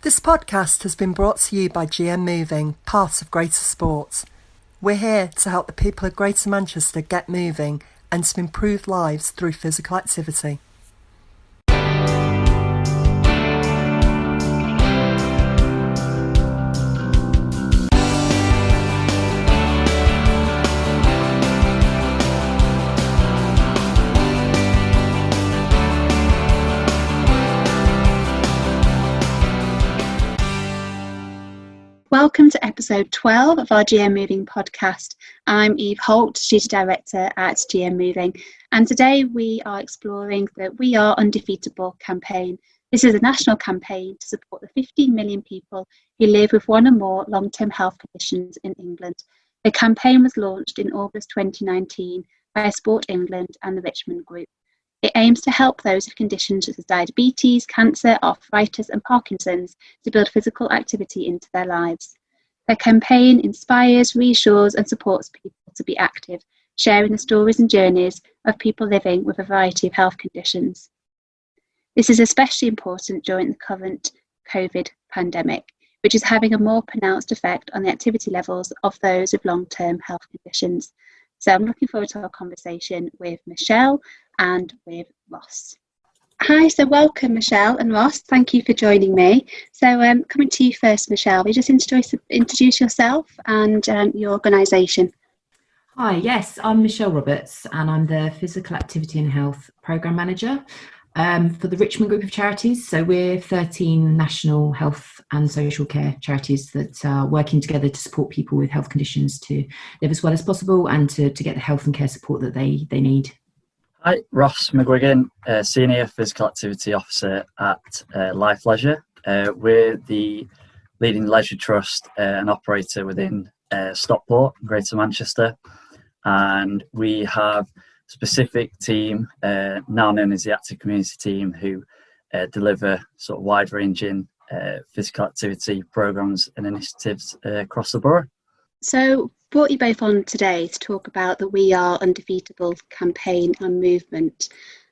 This podcast has been brought to you by GM Moving, part of Greater Sports. We're here to help the people of Greater Manchester get moving and to improve lives through physical activity. Welcome to episode 12 of our GM Moving podcast. I'm Eve Holt, Studio Director at GM Moving, and today we are exploring the We Are Undefeatable campaign. This is a national campaign to support the 15 million people who live with one or more long-term health conditions in England. The campaign was launched in August 2019 by Sport England and the Richmond Group. It aims to help those with conditions such as diabetes, cancer, arthritis and Parkinson's to build physical activity into their lives. The campaign inspires, reassures and supports people to be active, sharing the stories and journeys of people living with a variety of health conditions. This is especially important during the current COVID pandemic, which is having a more pronounced effect on the activity levels of those with long-term health conditions. So I'm looking forward to our conversation with Michelle and with Ross. Hi, so welcome Michelle and Ross. Thank you for joining me. So coming to you first, Michelle, will you just introduce yourself and your organisation? Hi, yes, I'm Michelle Roberts and I'm the Physical Activity and Health Programme Manager for the Richmond Group of Charities. So we're 13 national health and social care charities that are working together to support people with health conditions to live as well as possible and to get the health and care support that they need. Hi, Ross McGuigan, Senior Physical Activity Officer at Life Leisure. We're the leading leisure trust and operator within Stockport, Greater Manchester. And we have a specific team, now known as the Active Community Team, who deliver sort of wide-ranging physical activity programmes and initiatives across the borough. So brought you both on today to talk about the We Are Undefeatable campaign and movement.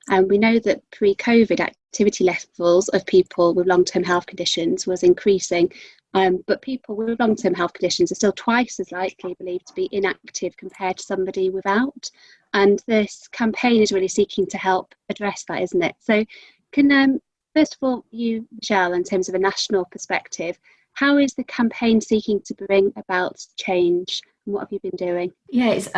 And we know that pre-COVID activity levels of people with long-term health conditions was increasing, but people with long-term health conditions are still twice as likely believed to be inactive compared to somebody without. And this campaign is really seeking to help address that, isn't it? So can, first of all, you, Michelle, in terms of a national perspective, how is the campaign seeking to bring about change? And what have you been doing? Yeah, it's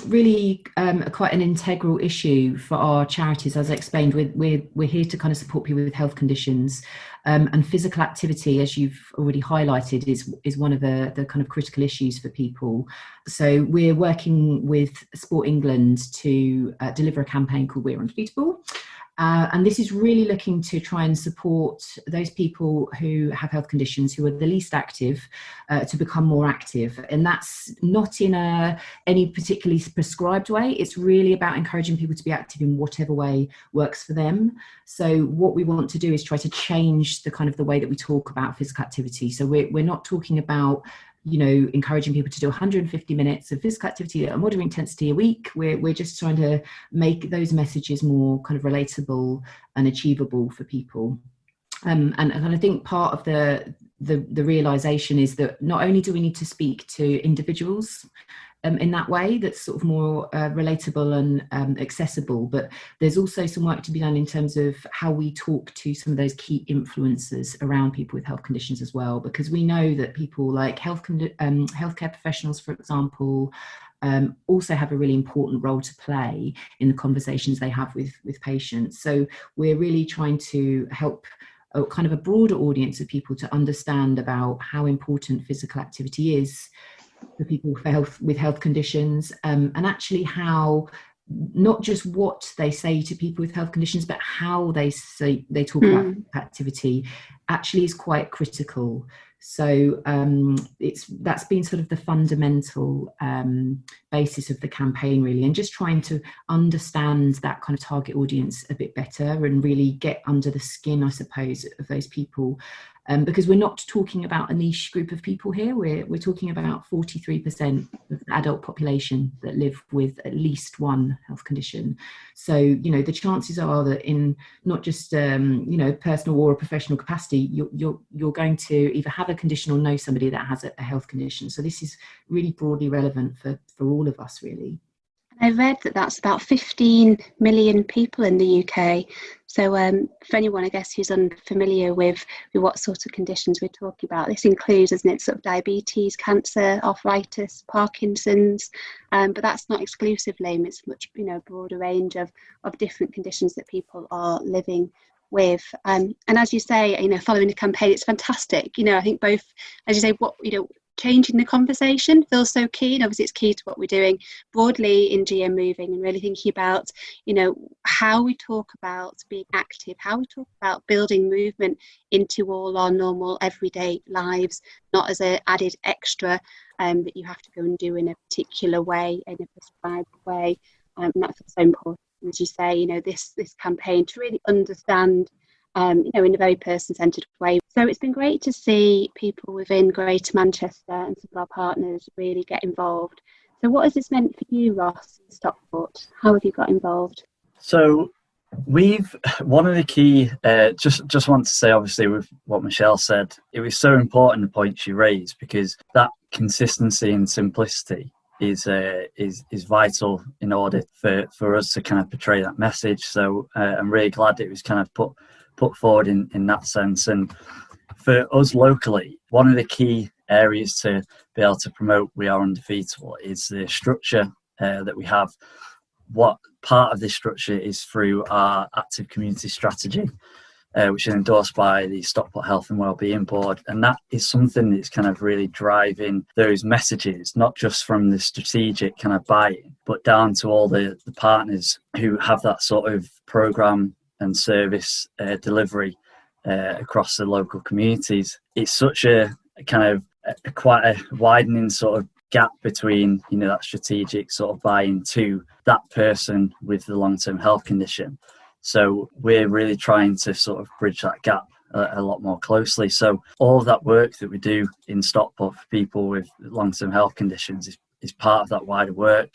really quite an integral issue for our charities. As I explained, we're here to kind of support people with health conditions, and physical activity, as you've already highlighted, is one of the kind of critical issues for people. So we're working with Sport England to deliver a campaign called We're Undefeatable. And this is really looking to try and support those people who have health conditions who are the least active to become more active. And that's not in any particularly prescribed way. It's really about encouraging people to be active in whatever way works for them. So what we want to do is try to change the kind of the way that we talk about physical activity. So we're not talking about encouraging people to do 150 minutes of physical activity at a moderate intensity a week. We're just trying to make those messages more kind of relatable and achievable for people. And I think part of the realization is that not only do we need to speak to individuals in that way that's sort of more relatable and accessible, but there's also some work to be done in terms of how we talk to some of those key influencers around people with health conditions as well, because we know that people like healthcare professionals, for example, also have a really important role to play in the conversations they have with patients. So we're really trying to help a kind of a broader audience of people to understand about how important physical activity is for people with health conditions, and actually how, not just what they say to people with health conditions, but how they talk about activity actually is quite critical So that's been sort of the fundamental basis of the campaign, really, and just trying to understand that kind of target audience a bit better and really get under the skin, I suppose, of those people. Because we're not talking about a niche group of people here. We're talking about 43% of the adult population that live with at least one health condition. So, the chances are that in not just, personal or a professional capacity, you're going to either have a condition or know somebody that has a health condition. So this is really broadly relevant for all of us, really. I read that that's about 15 million people in the UK. So for anyone, I guess, who's unfamiliar with what sort of conditions we're talking about, this includes, isn't it, sort of diabetes, cancer, arthritis, Parkinson's, but that's not exclusively. It's much, broader range of different conditions that people are living with. And as you say, following the campaign, it's fantastic. I think both, as you say, changing the conversation feels so key, and obviously it's key to what we're doing broadly in GM Moving, and really thinking about how we talk about being active, how we talk about building movement into all our normal everyday lives, not as an added extra that you have to go and do in a particular way, in a prescribed way. And that's so important, as you say, this campaign to really understand in a very person-centred way. So it's been great to see people within Greater Manchester and some of our partners really get involved. So what has this meant for you, Ross, in Stockport? How have you got involved? So one of the key, just want to say, obviously, with what Michelle said, it was so important, the point she raised, because that consistency and simplicity is vital in order for us to kind of portray that message. So I'm really glad it was kind of put forward in that sense. And for us locally, one of the key areas to be able to promote We Are Undefeatable is the structure that we have. What part of this structure is through our active community strategy, which is endorsed by the Stockport Health and Wellbeing Board. And that is something that's kind of really driving those messages, not just from the strategic kind of buy-in, but down to all the partners who have that sort of programme and service delivery across the local communities. It's such a kind of quite a widening sort of gap between that strategic sort of buy-in to that person with the long-term health condition. So we're really trying to sort of bridge that gap a lot more closely. So all of that work that we do in Stockport for people with long-term health conditions is part of that wider work.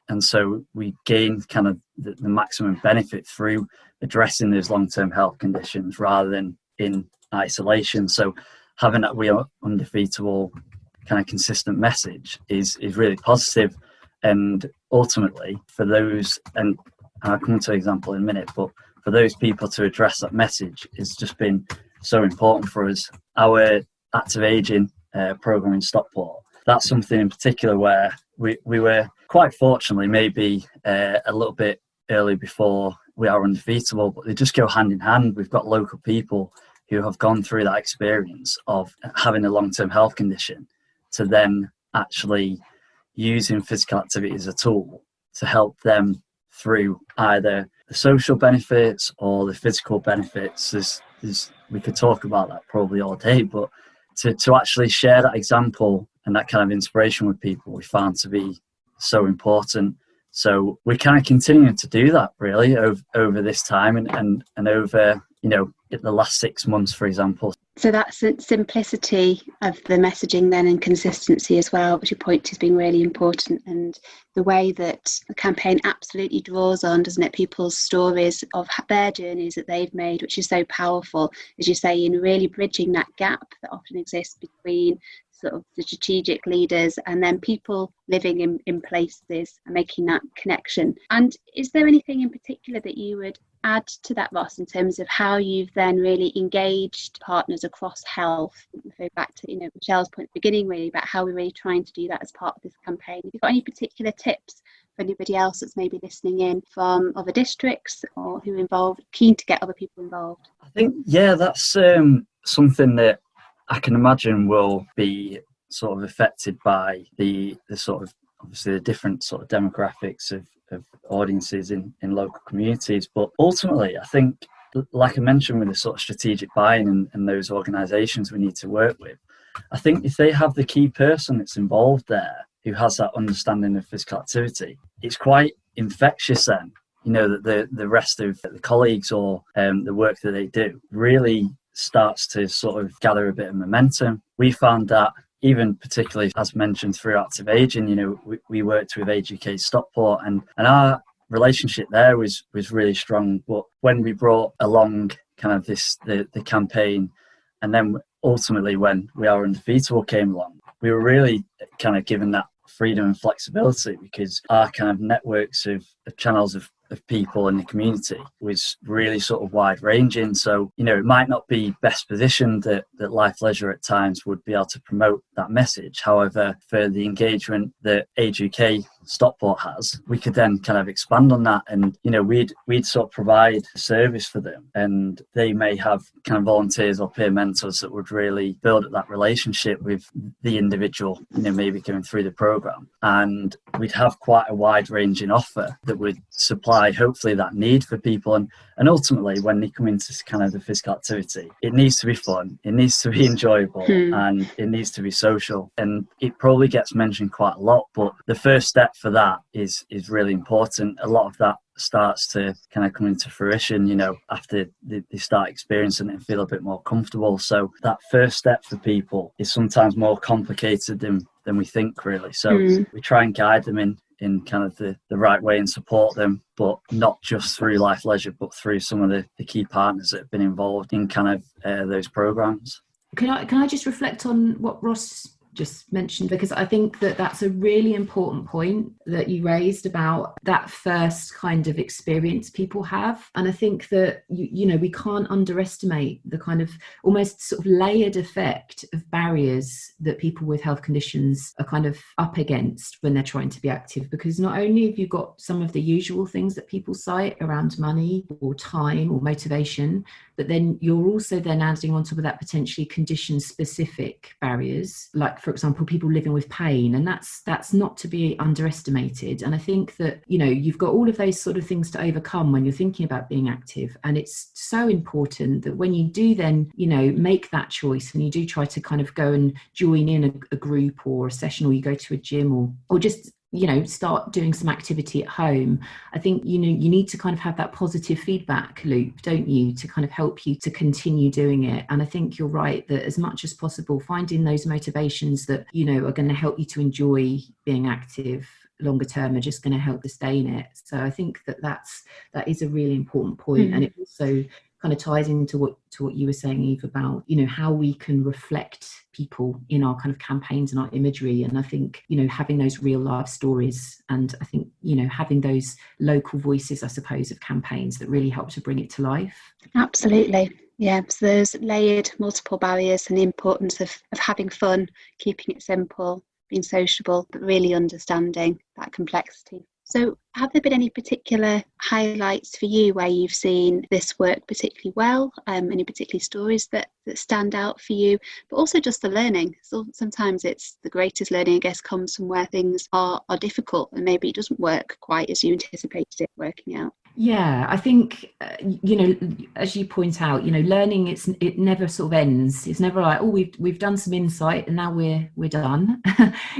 And so we gain kind of the maximum benefit through addressing those long-term health conditions rather than in isolation. So having that We Are Undefeatable kind of consistent message is really positive. And ultimately for those, and I'll come to an example in a minute, but for those people to address that message has just been so important for us. Our active ageing programme in Stockport, that's something in particular where we were quite fortunately maybe a little bit early before We Are Undefeatable, but they just go hand in hand. We've got local people who have gone through that experience of having a long-term health condition to then actually using physical activity as a tool to help them through either the social benefits or the physical benefits. We could talk about that probably all day, but to actually share that example and that kind of inspiration with people, we found to be so important. So we're kind of continuing to do that really over this time and over, the last 6 months, for example. So that's the simplicity of the messaging then, and consistency as well, which you point to as being really important, and the way that the campaign absolutely draws on, doesn't it, people's stories of their journeys that they've made, which is so powerful, as you say, in really bridging that gap that often exists between sort of the strategic leaders and then people living in places and making that connection. And is there anything in particular that you would add to that, Ross, in terms of how you've then really engaged partners across health? Go back to Michelle's point at the beginning, really, about how we're really trying to do that as part of this campaign. Have you got any particular tips for anybody else that's maybe listening in from other districts or who are involved, keen to get other people involved? I think, that's something that I can imagine will be sort of affected by the sort of, obviously, the different sort of demographics of audiences in local communities. But ultimately, I think, like I mentioned, with the sort of strategic buy-in and those organisations we need to work with, I think if they have the key person that's involved there who has that understanding of physical activity, it's quite infectious then, that the rest of the colleagues or the work that they do really starts to sort of gather a bit of momentum. We found that even particularly, as mentioned, through active aging, we worked with Age UK Stockport, and our relationship there was really strong. But when we brought along kind of the campaign, and then ultimately when We Are Undefeatable came along, we were really kind of given that freedom and flexibility, because our kind of networks of channels of people in the community was really sort of wide ranging. So, it might not be best positioned that Life Leisure at times would be able to promote that message. However, for the engagement that Age UK Stockport has, we could then kind of expand on that, and we'd sort of provide a service for them, and they may have kind of volunteers or peer mentors that would really build up that relationship with the individual, maybe going through the program, and we'd have quite a wide ranging offer that would supply hopefully that need for people. And ultimately, when they come into kind of the physical activity, it needs to be fun, it needs to be enjoyable, and it needs to be social. And it probably gets mentioned quite a lot, but the first step for that is really important. A lot of that starts to kind of come into fruition, after they start experiencing it and feel a bit more comfortable. So that first step for people is sometimes more complicated than we think, really. So we try and guide them in kind of the right way and support them, but not just through Life Leisure, but through some of the key partners that have been involved in kind of those programs. Can I just reflect on what Ross just mentioned, because I think that that's a really important point that you raised about that first kind of experience people have. And I think that we can't underestimate the kind of almost sort of layered effect of barriers that people with health conditions are kind of up against when they're trying to be active, because not only have you got some of the usual things that people cite around money or time or motivation, but then you're also then adding on top of that potentially condition specific barriers, like for example people living with pain, and that's not to be underestimated. And I think that you've got all of those sort of things to overcome when you're thinking about being active, and it's so important that when you do then make that choice and you do try to kind of go and join in a group or a session, or you go to a gym or just start doing some activity at home. I think, you need to kind of have that positive feedback loop, don't you, to kind of help you to continue doing it. And I think you're right that as much as possible, finding those motivations that, are going to help you to enjoy being active longer term are just going to help sustain it. So I think that is a really important point. And it also kind of ties into what you were saying, Eve, about how we can reflect people in our kind of campaigns and our imagery. And I think having those real life stories, and I think having those local voices, I suppose, of campaigns that really help to bring it to life. Absolutely. Yeah, so there's layered multiple barriers, and the importance of having fun, keeping it simple, being sociable, but really understanding that complexity. So have there been any particular highlights for you where you've seen this work particularly well, any particular stories that stand out for you, but also just the learning? So sometimes it's the greatest learning, I guess, comes from where things are difficult and maybe it doesn't work quite as you anticipated it working out. Yeah, I think, as you point out, learning, it never sort of ends. It's never like, oh, we've done some insight and now we're done.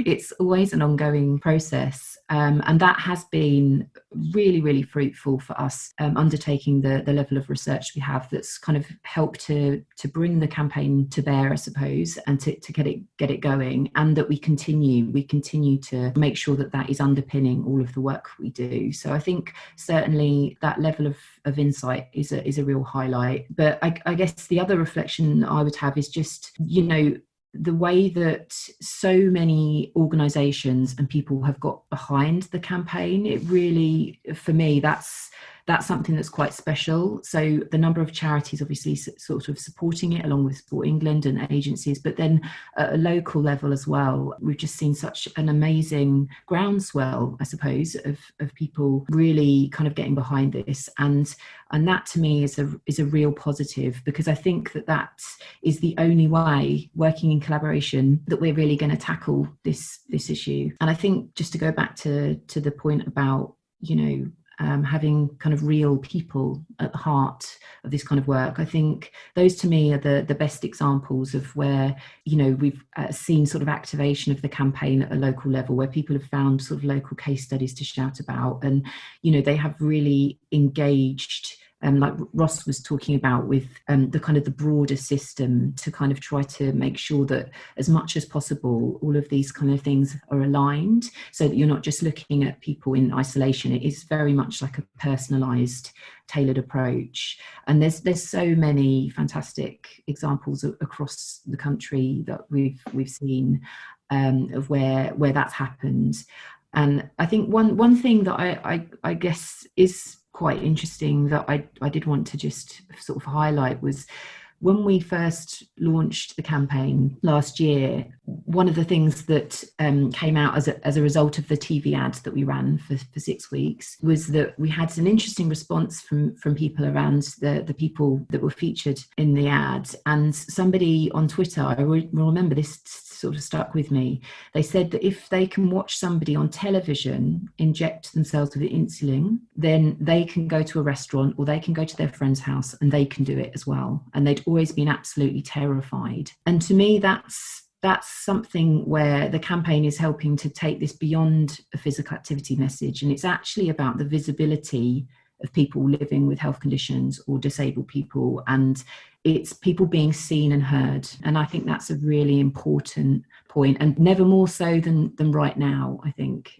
It's always an ongoing process. And that has been really, really fruitful for us, undertaking the level of research we have that's kind of helped to bring the campaign to bear, I suppose, and to get it going, and that we continue to make sure that is underpinning all of the work we do. So I think certainly that level of insight is a real highlight. But I guess the other reflection I would have is just, the way that so many organisations and people have got behind the campaign. It really, for me, that's something that's quite special. So the number of charities obviously sort of supporting it, along with Sport England and agencies, but then at a local level as well, we've just seen such an amazing groundswell, I suppose, of people really kind of getting behind this. And that to me is a real positive, because I think that is the only way, working in collaboration, that we're really going to tackle this issue. And I think, just to go back to the point about, having kind of real people at the heart of this kind of work. I think those to me are the best examples of where, we've seen sort of activation of the campaign at a local level, where people have found sort of local case studies to shout about, and, they have really engaged, like Ross was talking about, with the kind of the broader system to kind of try to make sure that as much as possible all of these kind of things are aligned, so that you're not just looking at people in isolation. It is very much like a personalised, tailored approach, and there's so many fantastic examples across the country that we've seen of where that's happened. And I think one thing that I guess is quite interesting that I did want to just sort of highlight was when we first launched the campaign last year, one of the things that came out as a result of the TV ad that we ran for 6 weeks was that we had an interesting response from people around the people that were featured in the ad. And somebody on Twitter, I will remember this sort of stuck with me, they said that if they can watch somebody on television inject themselves with insulin, then they can go to a restaurant or they can go to their friend's house and they can do it as well. And they'd always been absolutely terrified. And to me, that's something where the campaign is helping to take this beyond a physical activity message. And it's actually about the visibility of people living with health conditions or disabled people, and it's people being seen and heard. And I think that's a really important point, and never more so than right now, I think.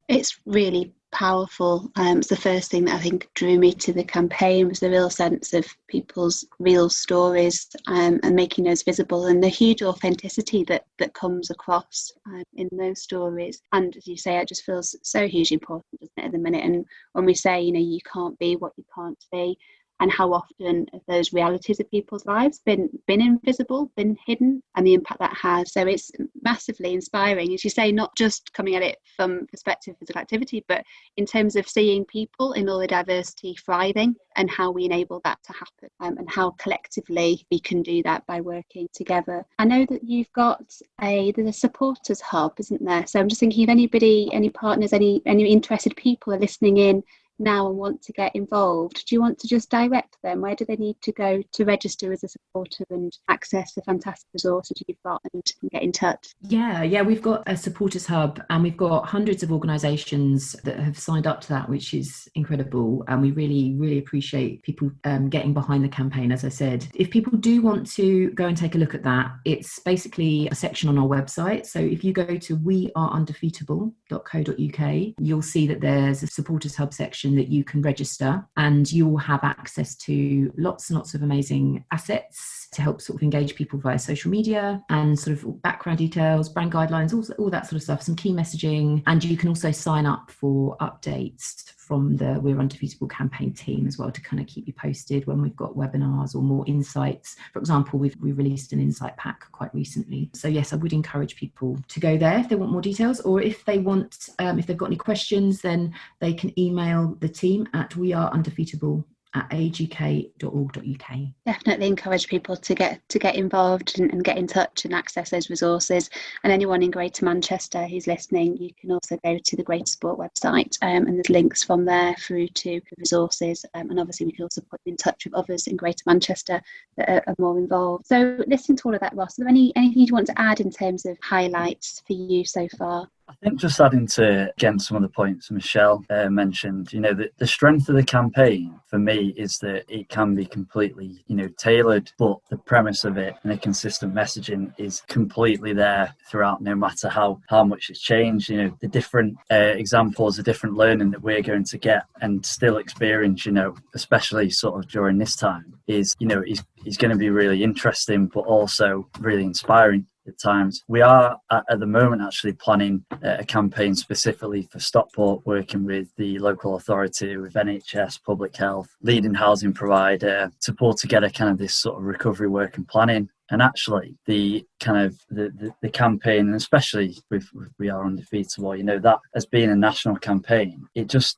It's really powerful. It's the first thing that I think drew me to the campaign, was the real sense of people's real stories and making those visible, and the huge authenticity that comes across in those stories. And as you say, it just feels so hugely important, doesn't it, at the minute? And when we say, you can't be what you can't see, and how often have those realities of people's lives been invisible, been hidden, and the impact that has. So it's massively inspiring, as you say, not just coming at it from perspective of physical activity, but in terms of seeing people in all the diversity thriving, and how we enable that to happen, and how collectively we can do that by working together. I know that you've got there's a supporters hub, isn't there? So I'm just thinking, if anybody, any partners, any interested people are listening in now and want to get involved, do you want to just direct them? Where do they need to go to register as a supporter and access the fantastic resources you've got and get in touch? Yeah, we've got a supporters hub, and we've got hundreds of organisations that have signed up to that, which is incredible, and we really, really appreciate people getting behind the campaign. As I said, if people do want to go and take a look at that, it's basically a section on our website. So if you go to weareundefeatable.co.uk, you'll see that there's a supporters hub section that you can register, and you will have access to lots and lots of amazing assets to help sort of engage people via social media, and sort of background details, brand guidelines, all that sort of stuff, some key messaging. And you can also sign up for updates from the We're Undefeatable campaign team as well, to kind of keep you posted when we've got webinars or more insights. For example, we released an insight pack quite recently. So yes, I would encourage people to go there if they want more details, or if they want, if they've got any questions, then they can email the team at weareundefeatable@aguk.org.uk. Definitely encourage people to get involved and get in touch and access those resources. And anyone in Greater Manchester who's listening, you can also go to the Greater Sport website, and there's links from there through to the resources. And obviously we can also put you in touch with others in Greater Manchester that are more involved. So listening to all of that, Ross, are there anything you want to add in terms of highlights for you so far? I think just adding to, again, some of the points Michelle mentioned, the strength of the campaign for me is that it can be completely, tailored, but the premise of it and the consistent messaging is completely there throughout, no matter how much it's changed. The different examples, the different learning that we're going to get and still experience, especially sort of during this time, is, is going to be really interesting, but also really inspiring at times. We are at the moment actually planning a campaign specifically for Stockport, working with the local authority, with NHS, public health, leading housing provider, to pull together kind of this sort of recovery work and planning. And actually the kind of the campaign, and especially with We Are Undefeatable, that as being a national campaign, it just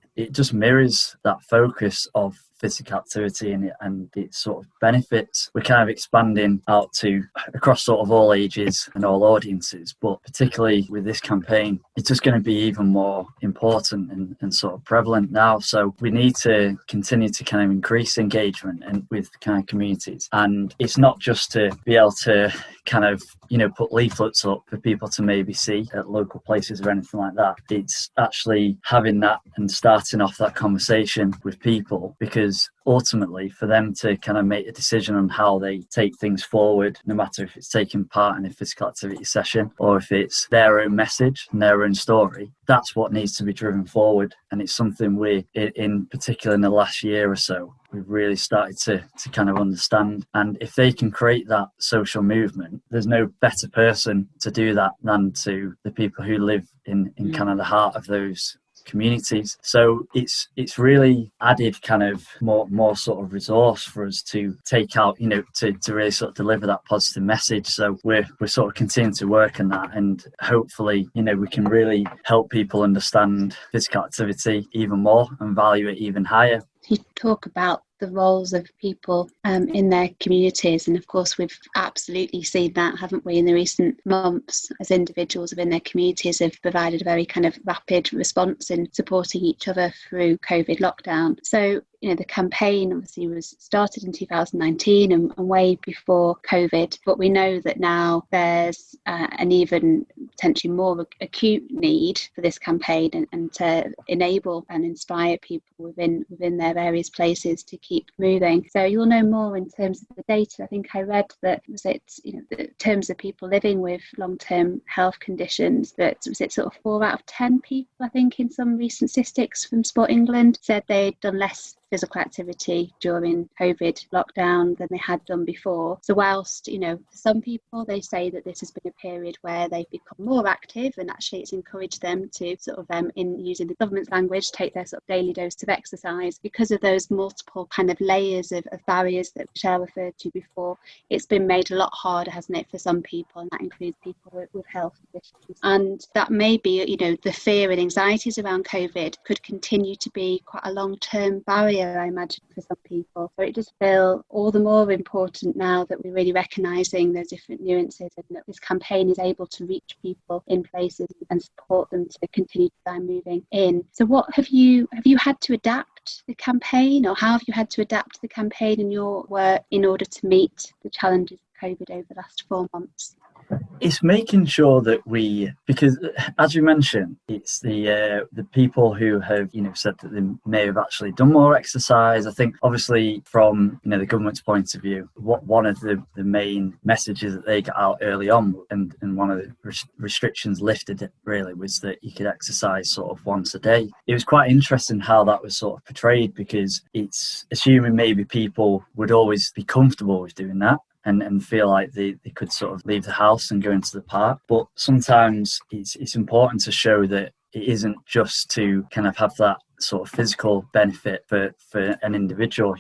mirrors that focus of physical activity and its sort of benefits. We're kind of expanding out to across sort of all ages and all audiences, but particularly with this campaign, it's just going to be even more important and sort of prevalent now. So we need to continue to kind of increase engagement and with kind of communities. And it's not just to be able to kind of, put leaflets up for people to maybe see at local places or anything like that. It's actually having that and starting off that conversation with people, because ultimately for them to kind of make a decision on how they take things forward, no matter if it's taking part in a physical activity session or if it's their own message and their own story, that's what needs to be driven forward. And it's something we, in particular in the last year or so, we've really started to kind of understand. And if they can create that social movement, there's no better person to do that than to the people who live in kind of the heart of those communities. So it's really added kind of more sort of resource for us to take out, to really sort of deliver that positive message. So we're sort of continuing to work on that, and hopefully, we can really help people understand physical activity even more and value it even higher. You talk about the roles of people in their communities, and of course we've absolutely seen that, haven't we, in the recent months, as individuals within their communities have provided a very kind of rapid response in supporting each other through COVID lockdown. So the campaign obviously was started in 2019 and way before COVID, but we know that now there's an even potentially more acute need for this campaign and to enable and inspire people within their various places to keep moving. So you'll know more in terms of the data. I think I read that in terms of people living with long-term health conditions, that was it sort of 4 out of 10 people, I think, in some recent statistics from Sport England said they'd done less physical activity during COVID lockdown than they had done before. So whilst, for some people, they say that this has been a period where they've become more active, and actually it's encouraged them to sort of, in using the government's language, take their sort of daily dose of exercise. Because of those multiple kind of layers of barriers that Michelle referred to before, it's been made a lot harder, hasn't it, for some people, and that includes people with health conditions. And that may be, the fear and anxieties around COVID could continue to be quite a long-term barrier, I imagine, for some people. So it does feel all the more important now that we're really recognising those different nuances, and that this campaign is able to reach people in places and support them to continue to stay moving in. So what have you had to adapt the campaign, or how have you had to adapt the campaign in your work in order to meet the challenges of COVID over the last 4 months? It's making sure that because as you mentioned, it's the people who have said that they may have actually done more exercise. I think obviously from the government's point of view, one of the main messages that they got out early on, and one of the restrictions lifted really, was that you could exercise sort of once a day. It was quite interesting how that was sort of portrayed, because it's assuming maybe people would always be comfortable with doing that and feel like they could sort of leave the house and go into the park. But sometimes it's important to show that it isn't just to kind of have that sort of physical benefit for an individual.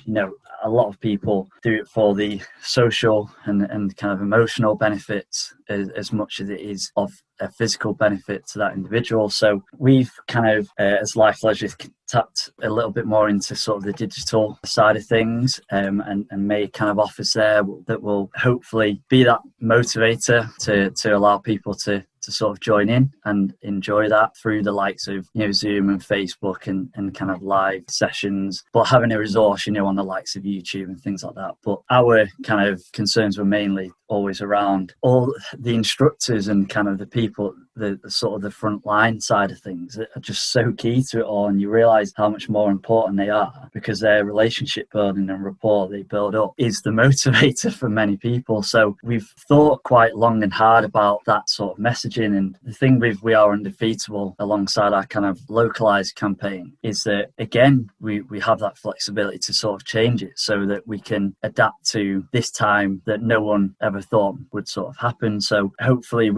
A lot of people do it for the social and kind of emotional benefits as much as it is of a physical benefit to that individual. So we've kind of, as Life Leisure, tapped a little bit more into sort of the digital side of things, and made kind of offers there that will hopefully be that motivator to allow people to sort of join in and enjoy that through the likes of Zoom and Facebook and kind of live sessions, but having a resource on the likes of YouTube and things like that. But our kind of concerns were mainly always around all the instructors and kind of the people, the sort of the front line side of things that are just so key to it all, and you realise how much more important they are, because their relationship building and rapport they build up is the motivator for many people. So we've thought quite long and hard about that sort of messaging, and the thing with We Are Undefeatable alongside our kind of localised campaign is that again we have that flexibility to sort of change it so that we can adapt to this time that no one ever thought would sort of happen. So hopefully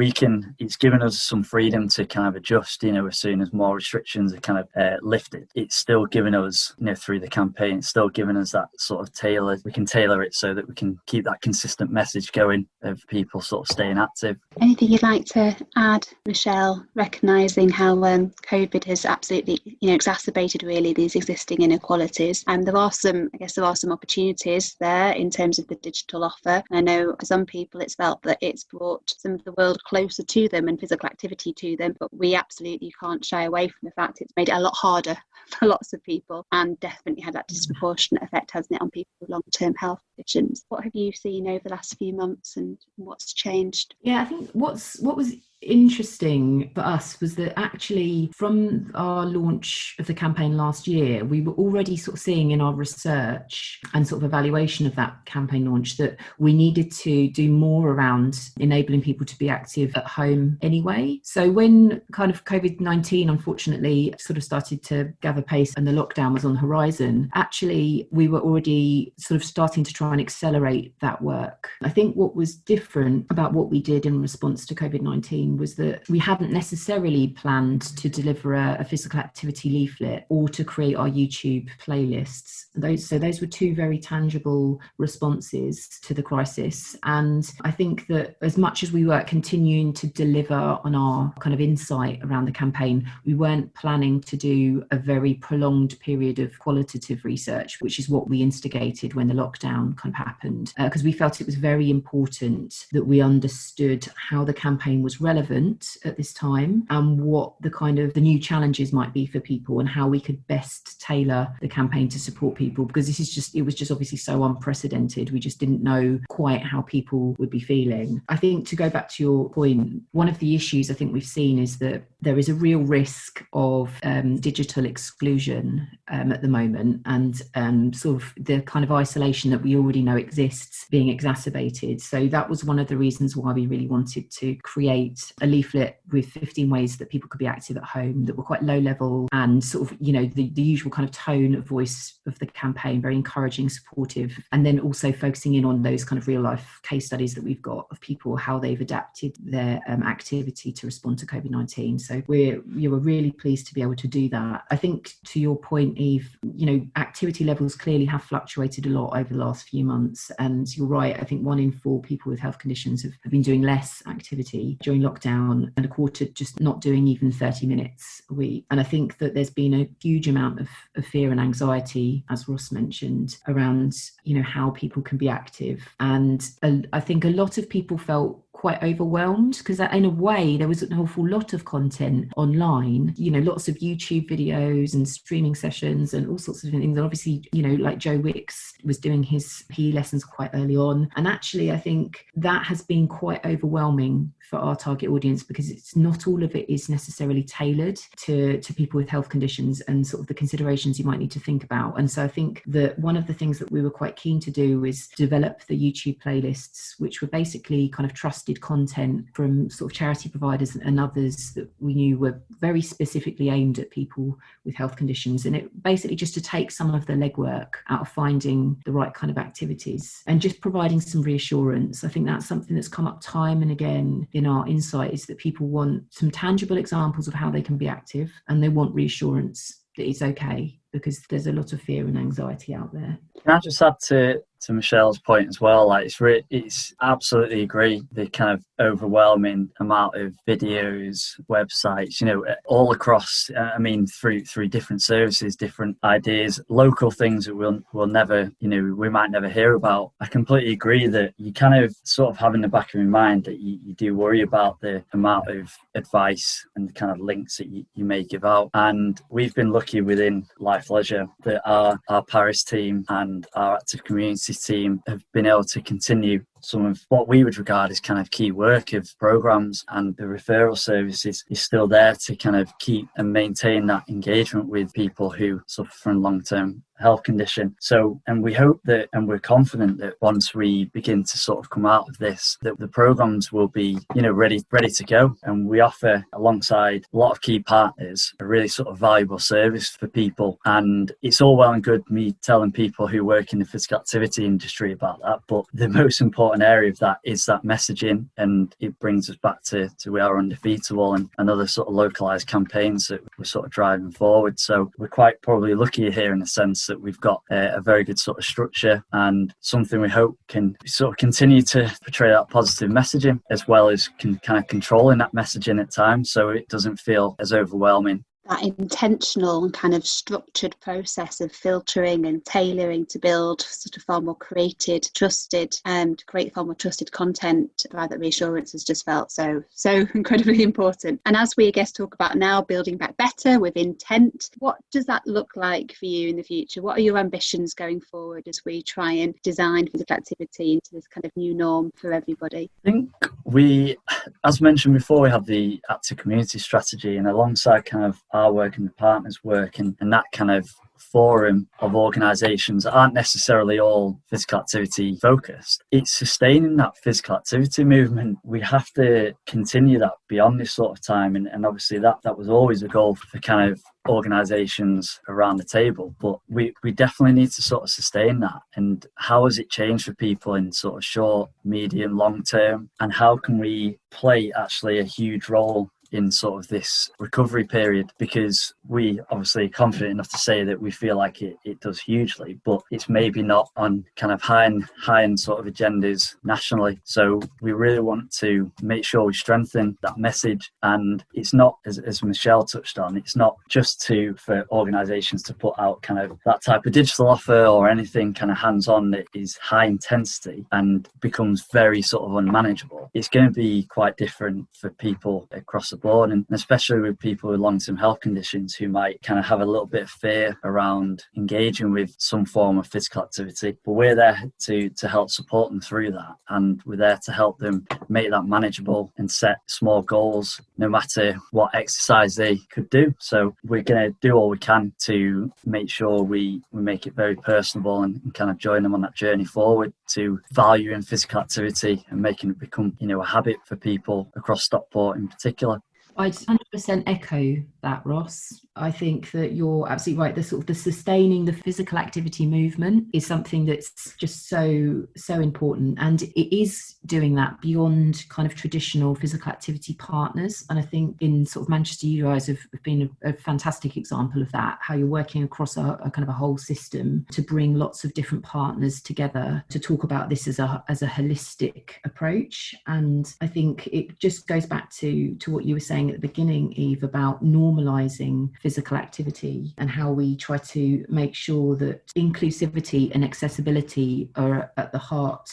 it's given us some freedom to kind of adjust, as soon as more restrictions are kind of lifted. It's still giving us, through the campaign, it's still giving us that sort of we can tailor it so that we can keep that consistent message going of people sort of staying active. Anything you'd like to add, Michelle, recognising how COVID has absolutely, exacerbated really these existing inequalities? And there are some opportunities there in terms of the digital offer. I know for some people it's felt that it's brought some of the world closer to them and physical activity to them, but we absolutely can't shy away from the fact it's made it a lot harder for lots of people, and definitely had that disproportionate effect, hasn't it, on people with long-term health conditions. What have you seen over the last few months and what's changed? Yeah, I think what was interesting for us was that actually from our launch of the campaign last year, we were already sort of seeing in our research and sort of evaluation of that campaign launch that we needed to do more around enabling people to be active at home anyway. So when kind of COVID-19 unfortunately sort of started to gather pace and the lockdown was on the horizon, actually we were already sort of starting to try and accelerate that work. I think what was different about what we did in response to COVID-19 was that we hadn't necessarily planned to deliver a physical activity leaflet or to create our YouTube playlists. Those were two very tangible responses to the crisis. And I think that as much as we were continuing to deliver on our kind of insight around the campaign, we weren't planning to do a very prolonged period of qualitative research, which is what we instigated when the lockdown kind of happened, because we felt it was very important that we understood how the campaign was relevant at this time and what the new challenges might be for people and how we could best tailor the campaign to support people, because it was just obviously so unprecedented. We just didn't know quite how people would be feeling. I think, to go back to your point, one of the issues I think we've seen is that there is a real risk of digital exclusion at the moment, and sort of the kind of isolation that we already know exists being exacerbated. So that was one of the reasons why we really wanted to create a leaflet with 15 ways that people could be active at home that were quite low level and sort of, the usual kind of tone of voice of the campaign, very encouraging, supportive, and then also focusing in on those kind of real life case studies that we've got of people, how they've adapted their activity to respond to COVID-19. So we're really pleased to be able to do that. I think, to your point, Eve, activity levels clearly have fluctuated a lot over the last few months, and you're right. I think 1 in 4 people with health conditions have been doing less activity during lockdown, and a quarter just not doing even 30 minutes a week. And I think that there's been a huge amount of fear and anxiety, as Ross mentioned, around how people can be active. And I think a lot of people felt quite overwhelmed because in a way there was an awful lot of content online, lots of YouTube videos and streaming sessions and all sorts of things. And obviously, like Joe Wicks was doing his PE lessons quite early on. And actually, I think that has been quite overwhelming for our target audience, because it's not all of it is necessarily tailored to people with health conditions and sort of the considerations you might need to think about. And so I think that one of the things that we were quite keen to do is develop the YouTube playlists, which were basically kind of trusted content from sort of charity providers and others that we knew were very specifically aimed at people with health conditions. And it basically just to take some of the legwork out of finding the right kind of activities and just providing some reassurance. I think that's something that's come up time and again in our insight, is that people want some tangible examples of how they can be active, and they want reassurance that it's okay, because there's a lot of fear and anxiety out there. Can I just add to Michelle's point as well? Like, it's absolutely agree. The kind of overwhelming amount of videos, websites, all across. Through different services, different ideas, local things that we'll never, we might never hear about. I completely agree that you kind of sort of have in the back of your mind that you do worry about the amount of advice and the kind of links that you may give out. And we've been lucky within Life Leisure that our Paris team and our active community team have been able to continue some of what we would regard as kind of key work of programs, and the referral services is still there to kind of keep and maintain that engagement with people who suffer from long-term health condition. So, and we hope that, and we're confident that once we begin to sort of come out of this, that the programs will be, ready to go. And we offer, alongside a lot of key partners, a really sort of valuable service for people. And it's all well and good me telling people who work in the physical activity industry about that, but the most important important area of that is that messaging, and it brings us back to We Are Undefeatable and other sort of localized campaigns that we're sort of driving forward. So we're quite probably lucky here in the sense that we've got a very good sort of structure and something we hope can sort of continue to portray that positive messaging, as well as kind of controlling that messaging at times so it doesn't feel as overwhelming. That intentional and kind of structured process of filtering and tailoring to build sort of far more created, trusted, to create far more trusted content to provide that reassurance has just felt so incredibly important. And as we, I guess, talk about now building back better with intent, what does that look like for you in the future? What are your ambitions going forward as we try and design physical activity into this kind of new norm for everybody? I think we, as mentioned before, we have the active community strategy, and alongside kind of our work and the partners' work and that kind of forum of organisations that aren't necessarily all physical activity focused, it's sustaining that physical activity movement. We have to continue that beyond this sort of time, and obviously that was always a goal for kind of organisations around the table, but we definitely need to sort of sustain that. And how has it changed for people in sort of short, medium, long term, and how can we play actually a huge role in sort of this recovery period? Because we obviously are confident enough to say that we feel like it does hugely, but it's maybe not on kind of high-end sort of agendas nationally. So we really want to make sure we strengthen that message. And it's not, as Michelle touched on, it's not just for organisations to put out kind of that type of digital offer or anything kind of hands-on that is high intensity and becomes very sort of unmanageable. It's going to be quite different for people across the board, and especially with people with long-term health conditions who might kind of have a little bit of fear around engaging with some form of physical activity. But we're there to help support them through that, and we're there to help them make that manageable and set small goals no matter what exercise they could do. So we're going to do all we can to make sure we make it very personable and kind of join them on that journey forward to valuing physical activity and making it become, a habit for people across Stockport in particular. I'd 100% echo that, Ross. I think that you're absolutely right. The sort of the sustaining the physical activity movement is something that's just so important, and it is doing that beyond kind of traditional physical activity partners. And I think in sort of Manchester, you guys have been a fantastic example of that, how you're working across a kind of a whole system to bring lots of different partners together to talk about this as a holistic approach. And I think it just goes back to what you were saying at the beginning, Eve, about normalising physical activity and how we try to make sure that inclusivity and accessibility are at the heart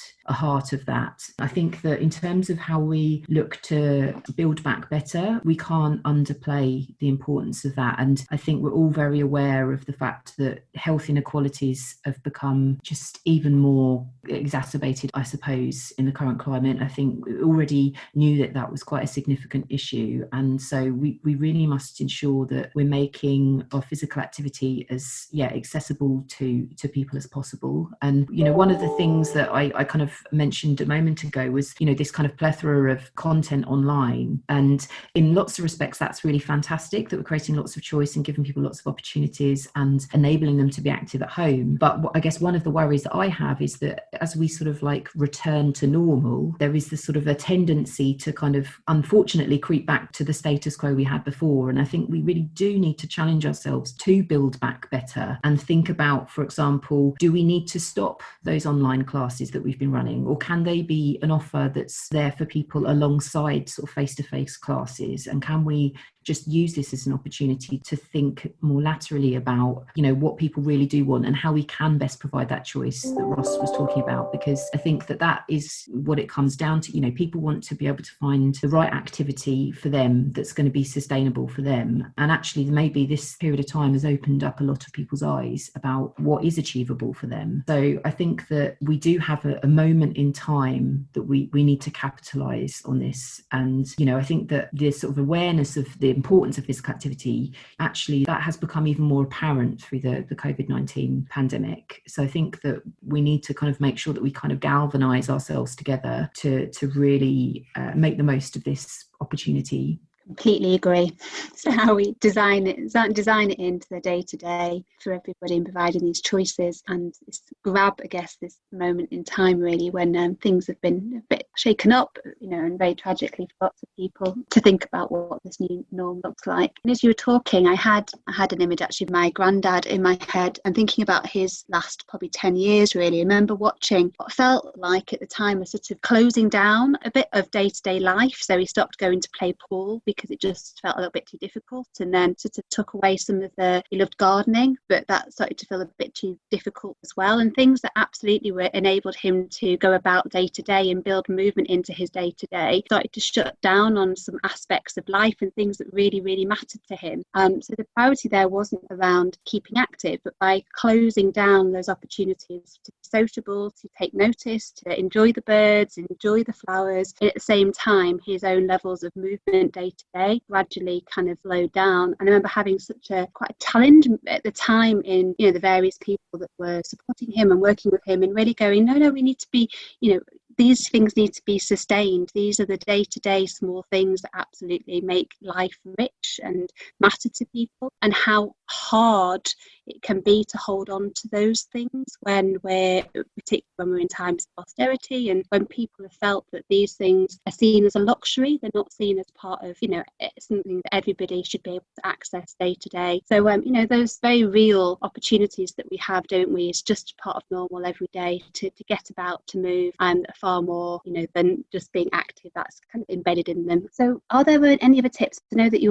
of that. I think that in terms of how we look to build back better, we can't underplay the importance of that. And I think we're all very aware of the fact that health inequalities have become just even more exacerbated, I suppose, in the current climate. I think we already knew that was quite a significant issue. And so we really must ensure that we're making our physical activity as accessible to people as possible. And, one of the things that I kind of mentioned a moment ago was, this kind of plethora of content online. And in lots of respects, that's really fantastic that we're creating lots of choice and giving people lots of opportunities and enabling them to be active at home. But I guess one of the worries that I have is that as we sort of like return to normal, there is this sort of a tendency to kind of unfortunately creep back to the status quo we had before. And I think we really do need to challenge ourselves to build back better and think about, for example, do we need to stop those online classes that we've been running, or can they be an offer that's there for people alongside sort of face-to-face classes? And can we just use this as an opportunity to think more laterally about, what people really do want and how we can best provide that choice that Ross was talking about? Because I think that is what it comes down to. People want to be able to find the right activity for them that's going to be sustainable for them. And actually, maybe this period of time has opened up a lot of people's eyes about what is achievable for them. So I think that we do have a moment in time that we need to capitalise on this. And, I think that this sort of awareness of the importance of physical activity, actually that has become even more apparent through the COVID-19 pandemic. So I think that we need to kind of make sure that we kind of galvanise ourselves together to really make the most of this opportunity. Completely agree. So how we design it into the day-to-day for everybody, and providing these choices and this grab, I guess, this moment in time really when things have been a bit shaken up, and very tragically for lots of people, to think about what this new norm looks like. And as you were talking, I had an image actually of my granddad in my head, and thinking about his last probably 10 years really. I remember watching what felt like at the time a sort of closing down a bit of day-to-day life. So he stopped going to play pool because it just felt a little bit too difficult, and then sort of took away some of he loved gardening, but that started to feel a bit too difficult as well, and things that absolutely enabled him to go about day to day and build movement into his day to day started to shut down on some aspects of life and things that really, really mattered to him. So the priority there wasn't around keeping active, but by closing down those opportunities to be sociable, to take notice, to enjoy the birds, enjoy the flowers, and at the same time his own levels of movement day to day gradually kind of slowed down. And I remember having quite a challenge at the time in the various people that were supporting him and working with him, and really going, no, we need to be, these things need to be sustained. These are the day-to-day small things that absolutely make life rich and matter to people, and how hard it can be to hold on to those things particularly when we're in times of austerity, and when people have felt that these things are seen as a luxury. They're not seen as part of, something that everybody should be able to access day to day. So, those very real opportunities that we have, don't we? It's just part of normal every day to get about, to move, and far more, than just being active. That's kind of embedded in them. So are there any other tips? To know that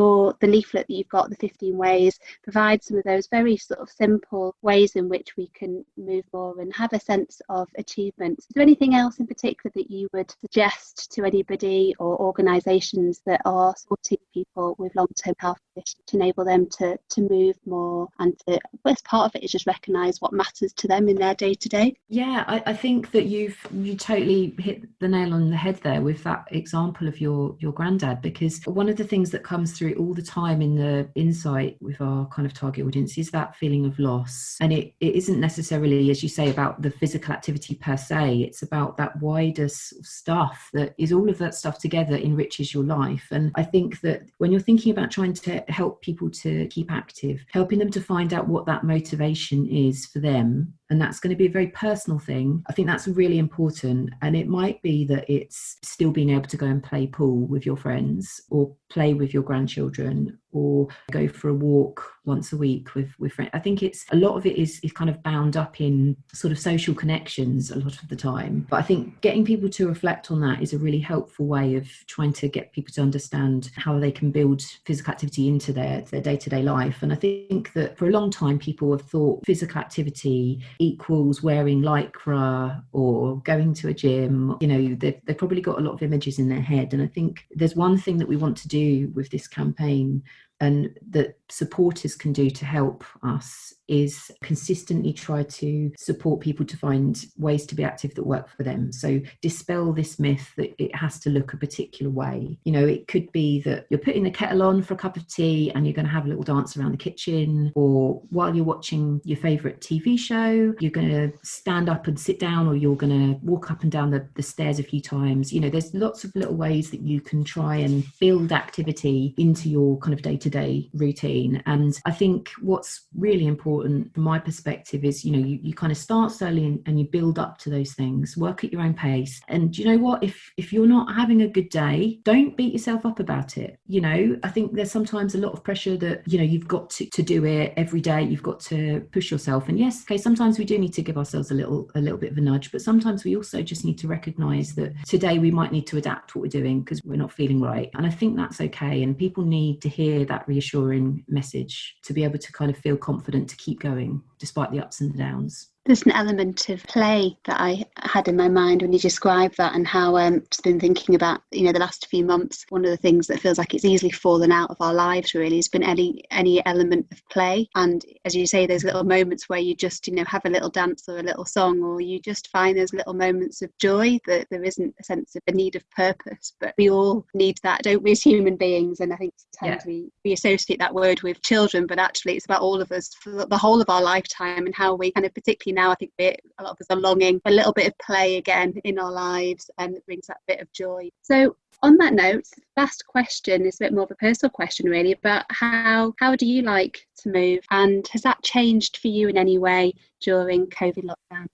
the leaflet that you've got, the 15 ways, provides some of those very sort of simple ways in which we can move more and have a sense of achievement. Is there anything else in particular that you would suggest to anybody or organisations that are supporting people with long-term health conditions to enable them to move more, and as part of it is just recognise what matters to them in their day-to-day? Yeah, I think that you totally hit the nail on the head there with that example of your granddad, because one of the things that comes through all the time in the insight with our kind of target audience is that feeling of loss. And it isn't necessarily, as you say, about the physical activity per se. It's about that wider stuff that is all of that stuff together enriches your life. And I think that when you're thinking about trying to help people to keep active, helping them to find out what that motivation is for them, and that's going to be a very personal thing, I think that's really important. And it might be that it's still being able to go and play pool with your friends, or play with your grandchildren, or go for a walk once a week with friends. I think a lot of it is kind of bound up in sort of social connections a lot of the time. But I think getting people to reflect on that is a really helpful way of trying to get people to understand how they can build physical activity into their day-to-day life. And I think that for a long time, people have thought physical activity equals wearing lycra or going to a gym. They've probably got a lot of images in their head. And I think there's one thing that we want to do with this campaign, and that supporters can do to help us, is consistently try to support people to find ways to be active that work for them. So dispel this myth that it has to look a particular way. It could be that you're putting the kettle on for a cup of tea and you're going to have a little dance around the kitchen, or while you're watching your favourite TV show, you're going to stand up and sit down, or you're going to walk up and down the stairs a few times. There's lots of little ways that you can try and build activity into your kind of day-to-day routine. And I think what's really important from my perspective is, you kind of start slowly and you build up to those things, work at your own pace. And you know what, if you're not having a good day, don't beat yourself up about it. I think there's sometimes a lot of pressure that, you've got to do it every day, you've got to push yourself. And yes, okay, sometimes we do need to give ourselves a little bit of a nudge, but sometimes we also just need to recognize that today we might need to adapt what we're doing because we're not feeling right. And I think that's okay. And people need to hear that reassuring message to be able to kind of feel confident to keep going despite the ups and downs. There's an element of play that I had in my mind when you described that, and how just been thinking about, the last few months. One of the things that feels like it's easily fallen out of our lives really has been any element of play. And as you say, those little moments where you just, have a little dance or a little song, or you just find those little moments of joy, that there isn't a sense of a need of purpose, but we all need that, don't we, as human beings? And I think sometimes we associate that word with children, but actually it's about all of us for the whole of our lifetime, and how we kind of, particularly now, I think a lot of us are longing for a little bit of play again in our lives, and it brings that bit of joy. So On that note, last question is a bit more of a personal question really, about how do you like to move, and has that changed for you in any way during COVID lockdown?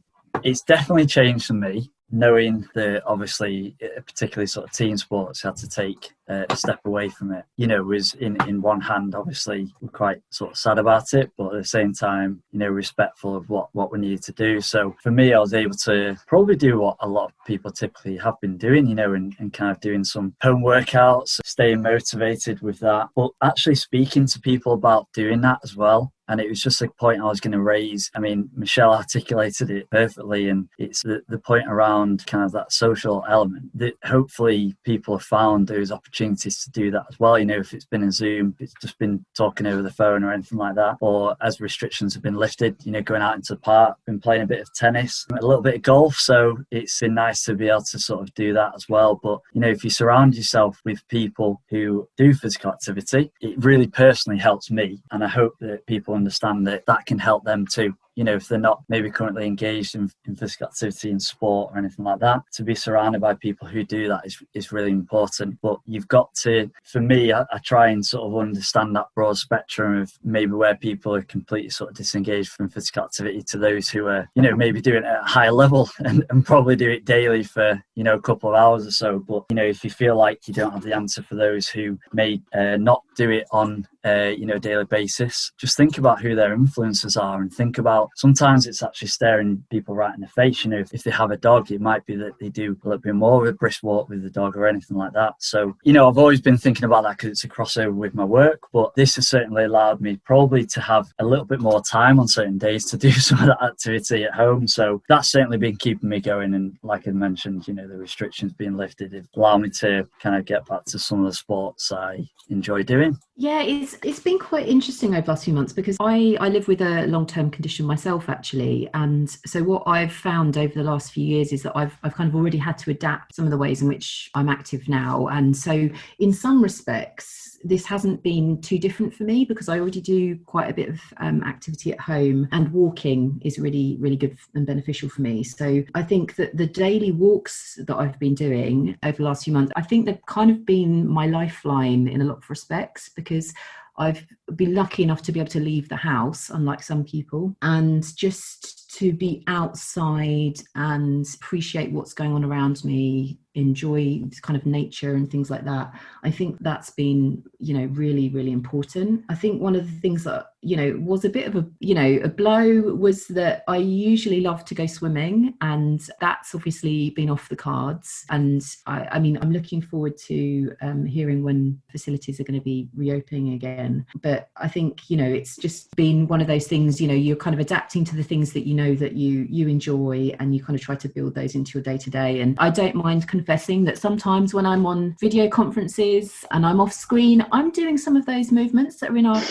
It's definitely changed for me, knowing that obviously, particularly sort of team sports, had to take a step away from it. Was in one hand, obviously, we're quite sort of sad about it, but at the same time, respectful of what we needed to do. So for me, I was able to probably do what a lot of people typically have been doing, and kind of doing some home workouts, staying motivated with that, but actually speaking to people about doing that as well. And it was just a point I was going to raise. I mean, Michelle articulated it perfectly, and it's the point around kind of that social element that hopefully people have found those opportunities to do that as well. If it's been a Zoom, it's just been talking over the phone or anything like that, or as restrictions have been lifted, going out into the park, been playing a bit of tennis, a little bit of golf. So it's been nice to be able to sort of do that as well. But, if you surround yourself with people who do physical activity, it really personally helps me. And I hope that people understand that can help them too. If they're not maybe currently engaged in physical activity in sport or anything like that, to be surrounded by people who do that is really important. But you've got to, for me, I try and sort of understand that broad spectrum of maybe where people are completely sort of disengaged from physical activity to those who are, maybe doing it at a higher level and probably do it daily for, a couple of hours or so. But, if you feel like you don't have the answer for those who may not do it on a daily basis, just think about who their influences are, and think about, sometimes it's actually staring people right in the face. If they have a dog, it might be that they do a little bit more of a brisk walk with the dog or anything like that. So, I've always been thinking about that because it's a crossover with my work, but this has certainly allowed me probably to have a little bit more time on certain days to do some of that activity at home. So that's certainly been keeping me going. And like I mentioned, the restrictions being lifted have allowed me to kind of get back to some of the sports I enjoy doing. Yeah, it's been quite interesting over the last few months, because I live with a long-term condition myself, actually. And so what I've found over the last few years is that I've kind of already had to adapt some of the ways in which I'm active now. And so in some respects, this hasn't been too different for me, because I already do quite a bit of activity at home, and walking is really, really good and beneficial for me. So I think that the daily walks that I've been doing over the last few months, I think they've kind of been my lifeline in a lot of respects, because I've been lucky enough to be able to leave the house, unlike some people, and just to be outside and appreciate what's going on around me, enjoy kind of nature and things like that. I think that's been, really, really important. I think one of the things that, was a bit of a blow was that I usually love to go swimming, and that's obviously been off the cards. And I mean, I'm looking forward to hearing when facilities are going to be reopening again. But I think, it's just been one of those things, you're kind of adapting to the things that that you enjoy, and you kind of try to build those into your day to day. And I don't mind confessing that sometimes when I'm on video conferences and I'm off screen, I'm doing some of those movements that are in our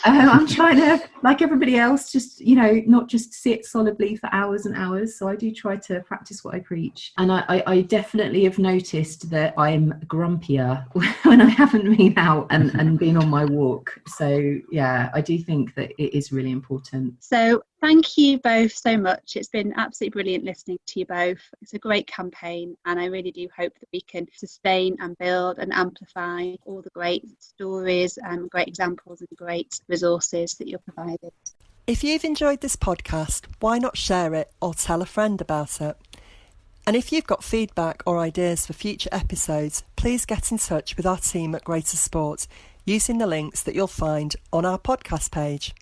I'm trying to, like everybody else, just not just sit solidly for hours and hours. So I do try to practice what I preach. And I definitely have noticed that I'm grumpier when I haven't been out and been on my walk. So yeah, I do think that it is really important. So thank you both so much. It's been absolutely brilliant listening to you both. It's a great campaign, and I really do hope that we can sustain and build and amplify all the great stories and great examples and great resources that you're providing. If you've enjoyed this podcast, why not share it or tell a friend about it? And if you've got feedback or ideas for future episodes, please get in touch with our team at Greater Sport using the links that you'll find on our podcast page.